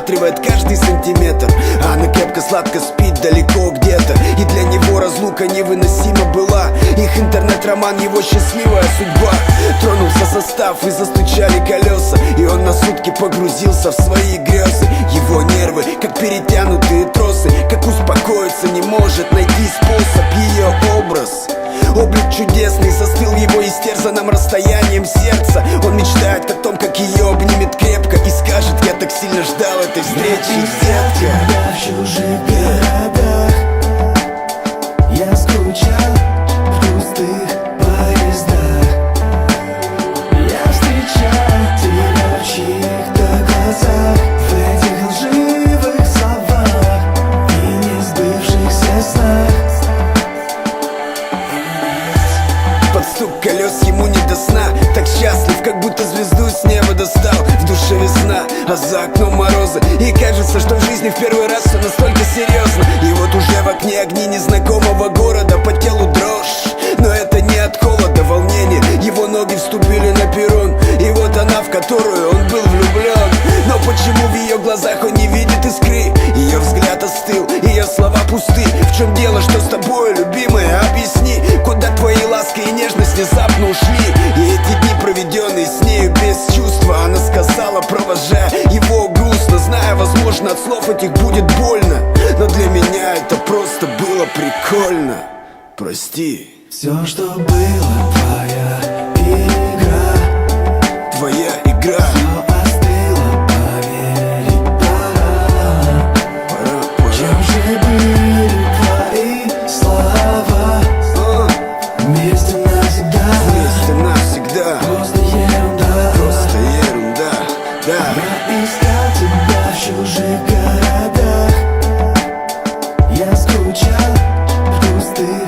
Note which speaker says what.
Speaker 1: осматривает каждый сантиметр. Анна крепко сладко спит далеко где-то, и для него разлука невыносима была. Их интернет-роман, его счастливая судьба. Тронулся состав и застучали колеса, и он на сутки погрузился в свои грезы. Его нервы, как перетянутые тросы, как успокоиться не может найти способ. Ее образ, облик чудесный, застыл в его истерзанном расстоянием сердца. Он мечтает о том, как ее обнимет крепко и скажет: я так сильно ждал этой встречи, детка.
Speaker 2: В чужих городах я скучал в пустых поездах. Я встречал тебя в чьих-то глазах, в этих лживых словах и не сбывшихся снах.
Speaker 1: Под стук колес ему не до сна. Так счастлив, как будто звезду с неба достал. В душе весна, а за окном морозы, и кажется, что в жизни в первый раз все настолько серьезно. И вот уже в окне огни незнакомого города, по телу дрожь, но это не от холода, волнения. Его ноги вступили на перрон, и вот она, в которую он был влюблен. Но почему в ее глазах он не видит искры? Ее взгляд остыл, ее слова пусты. В чем дело, что с тобой, любимая, объясни, куда твои ласки и нежность внезапно ушли? И эти дни, проведенные с нею без чувства, она сказала, провожая его грустно, зная, возможно, от слов этих будет больно, но для меня это просто было прикольно. Прости.
Speaker 2: Все, что было, твоя игра,
Speaker 1: Твоя игра.
Speaker 2: все остыло, поверить пора.
Speaker 1: Пора.
Speaker 2: Чем же были твои слова? Вместе навсегда,
Speaker 1: Вместе навсегда.
Speaker 2: просто ерунда.
Speaker 1: Просто ерунда, да.
Speaker 2: Я искал тебя в чужих городах, я скучал в пустых